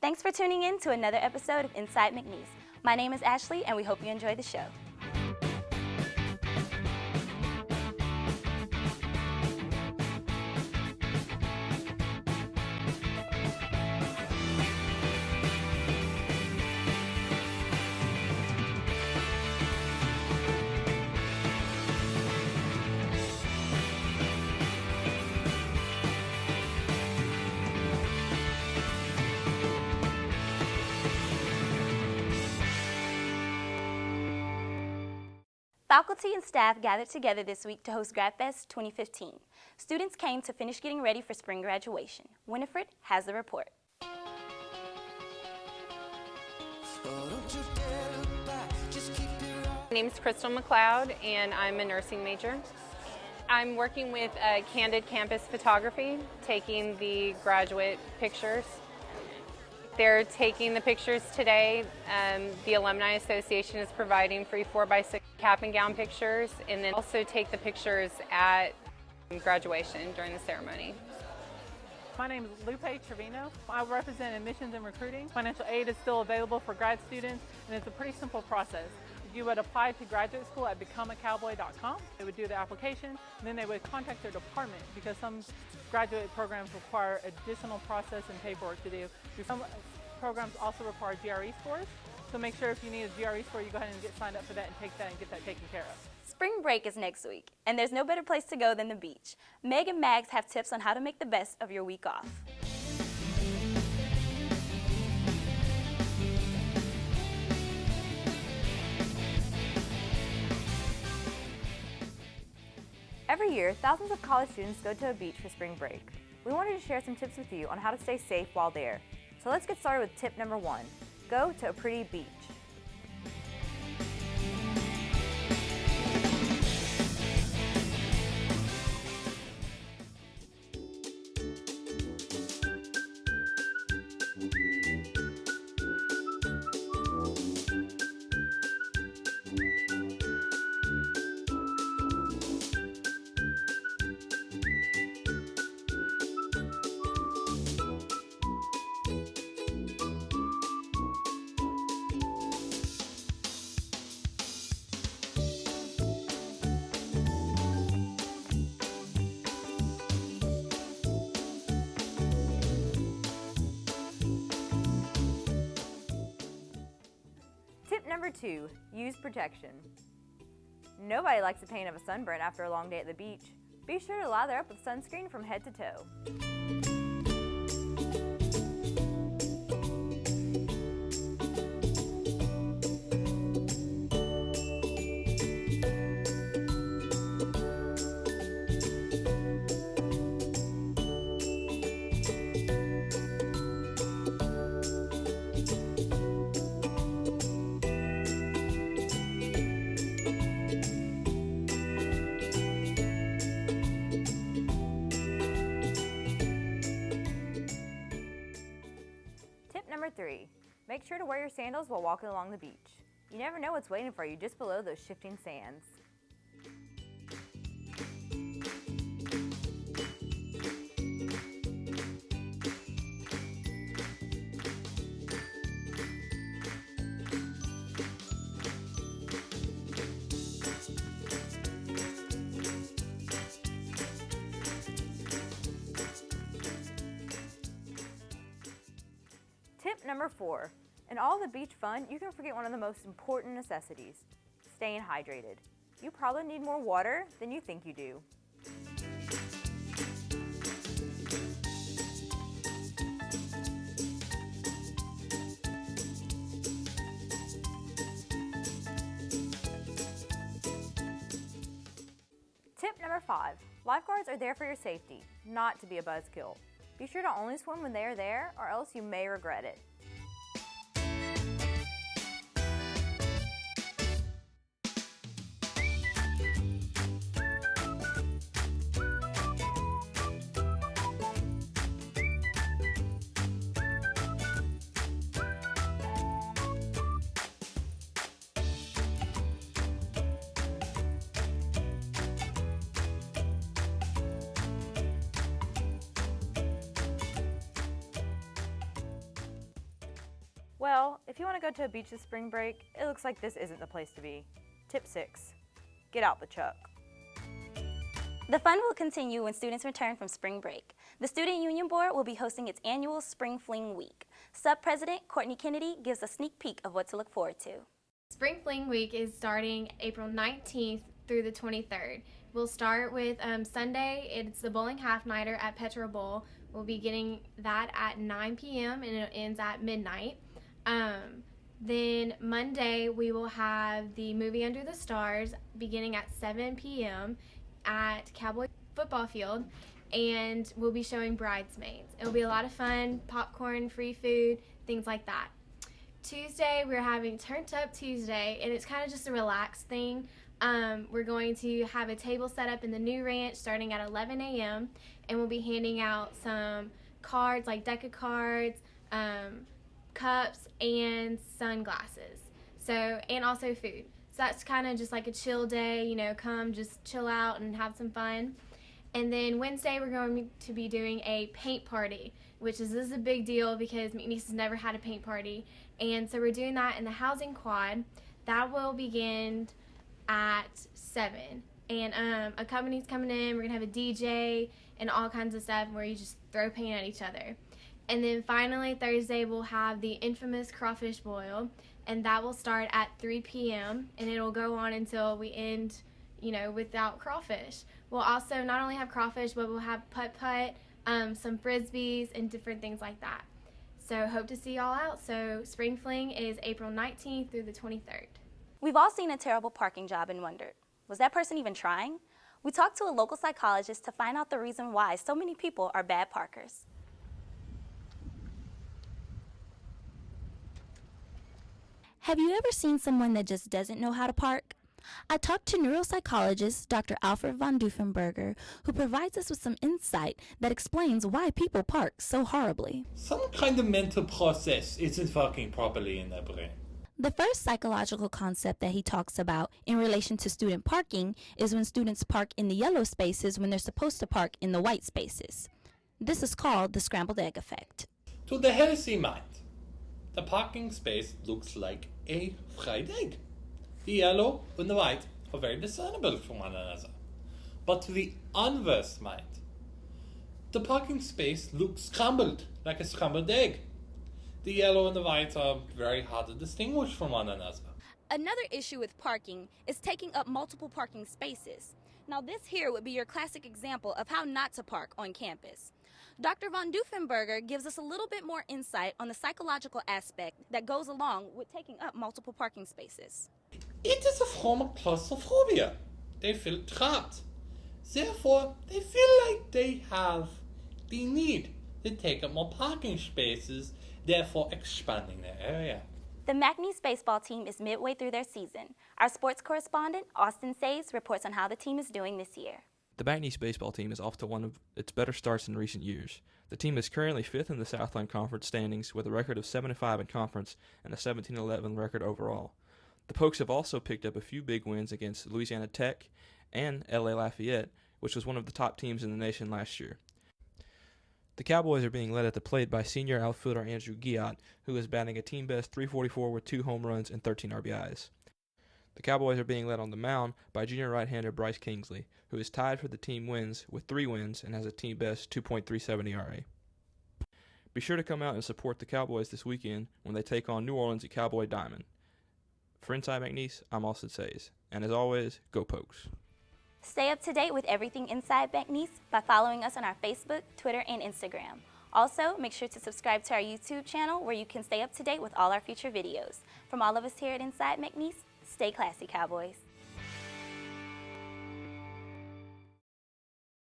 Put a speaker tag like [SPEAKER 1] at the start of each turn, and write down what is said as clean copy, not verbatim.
[SPEAKER 1] Thanks for tuning in to another episode of Inside McNeese. My name is Ashley, and we hope you enjoy the show. Faculty and staff gathered together this week to host Gradfest 2015. Students came to finish getting ready for spring graduation. Winifred has the report.
[SPEAKER 2] My name is Crystal McLeod, and I'm a nursing major. I'm working with Candid Campus Photography, taking the graduate pictures. They're taking the pictures today. The Alumni Association is providing free 4x6 cap and gown pictures, and then also take the pictures at graduation during the ceremony.
[SPEAKER 3] My name is Lupe Trevino. I represent admissions and recruiting. Financial aid is still available for grad students, and it's a pretty simple process. You would apply to graduate school at becomeacowboy.com. They would do the application, and then they would contact their department because some graduate programs require additional process and paperwork to do. Some programs also require GRE scores, so make sure if you need a GRE score, you go ahead and get signed up for that and take that and get that taken care of.
[SPEAKER 1] Spring break is next week, and there's no better place to go than the beach. Meg and Mags have tips on how to make the best of your week off.
[SPEAKER 4] Every year, thousands of college students go to a beach for spring break. We wanted to share some tips with you on how to stay safe while there. So let's get started with tip number 1. Go to a pretty beach. Tip number 2, use protection. Nobody likes the pain of a sunburn after a long day at the beach. Be sure to lather up with sunscreen from head to toe. Tip number 3, make sure to wear your sandals while walking along the beach. You never know what's waiting for you just below those shifting sands. Tip number 4, in all the beach fun, you can forget one of the most important necessities, staying hydrated. You probably need more water than you think you do. Tip number 5, lifeguards are there for your safety, not to be a buzzkill. Be sure to only swim when they are there, or else you may regret it. Well, if you want to go to a beach this spring break, it looks like this isn't the place to be. Tip 6, get out the truck.
[SPEAKER 1] The fun will continue when students return from spring break. The Student Union Board will be hosting its annual Spring Fling Week. Sub-President Courtney Kennedy gives a sneak peek of what to look forward to.
[SPEAKER 5] Spring Fling Week is starting April 19th through the 23rd. We'll start with Sunday. It's the bowling half-nighter at Petro Bowl. We'll be getting that at 9 p.m. and it ends at midnight. Then Monday we will have the movie Under the Stars beginning at 7 p.m. at Cowboy Football Field, and we'll be showing Bridesmaids. It'll be a lot of fun, popcorn, free food, things like that. Tuesday we're having Turned Up Tuesday, and it's kind of just a relaxed thing. We're going to have a table set up in the new ranch starting at 11 a.m. and we'll be handing out some cards, like deck of cards, cups, and sunglasses. And also food. So that's kind of just like a chill day, you know, come just chill out and have some fun. And then Wednesday we're going to be doing a paint party, which is a big deal because McNeese has never had a paint party. And so we're doing that in the housing quad. That will begin at 7. And a company's coming in, we're going to have a DJ and all kinds of stuff where you just throw paint at each other. And then finally Thursday we'll have the infamous crawfish boil, and that will start at 3 p.m. and it'll go on until we end, you know, without crawfish. We'll also not only have crawfish, but we'll have putt-putt, some frisbees, and different things like that. So hope to see y'all out. So Spring Fling is April 19th through the 23rd.
[SPEAKER 1] We've all seen a terrible parking job and wondered, was that person even trying? We talked to a local psychologist to find out the reason why so many people are bad parkers. Have you ever seen someone that just doesn't know how to park? I talked to neuropsychologist Dr. Alfred von Duffenberger, who provides us with some insight that explains why people park so horribly.
[SPEAKER 6] Some kind of mental process isn't working properly in their brain.
[SPEAKER 1] The first psychological concept that he talks about in relation to student parking is when students park in the yellow spaces when they're supposed to park in the white spaces. This is called the scrambled egg effect.
[SPEAKER 6] To the healthy mind, the parking space looks like a fried egg. The yellow and the white are very discernible from one another. But to the unversed mind, the parking space looks scrambled, like a scrambled egg. The yellow and the white are very hard to distinguish from one another.
[SPEAKER 1] Another issue with parking is taking up multiple parking spaces. Now this here would be your classic example of how not to park on campus. Dr. von Duffenberger gives us a little bit more insight on the psychological aspect that goes along with taking up multiple parking spaces.
[SPEAKER 6] It is a form of claustrophobia. They feel trapped. Therefore, they feel like they have the need to take up more parking spaces, therefore expanding their area.
[SPEAKER 1] The McNeese baseball team is midway through their season. Our sports correspondent, Austin Says, reports on how the team is doing this year.
[SPEAKER 7] The McNeese baseball team is off to one of its better starts in recent years. The team is currently 5th in the Southland Conference standings with a record of 7-5 in conference and a 17-11 record overall. The Pokes have also picked up a few big wins against Louisiana Tech and LA Lafayette, which was one of the top teams in the nation last year. The Cowboys are being led at the plate by senior outfielder Andrew Giat, who is batting a team-best .344 with 2 home runs and 13 RBIs. The Cowboys are being led on the mound by junior right-hander Bryce Kingsley, who is tied for the team wins with 3 wins and has a team-best 2.37 ERA. Be sure to come out and support the Cowboys this weekend when they take on New Orleans at Cowboy Diamond. For Inside McNeese, I'm Austin Says, and as always, go Pokes.
[SPEAKER 1] Stay up to date with everything Inside McNeese by following us on our Facebook, Twitter, and Instagram. Also, make sure to subscribe to our YouTube channel where you can stay up to date with all our future videos. From all of us here at Inside McNeese, stay classy, Cowboys.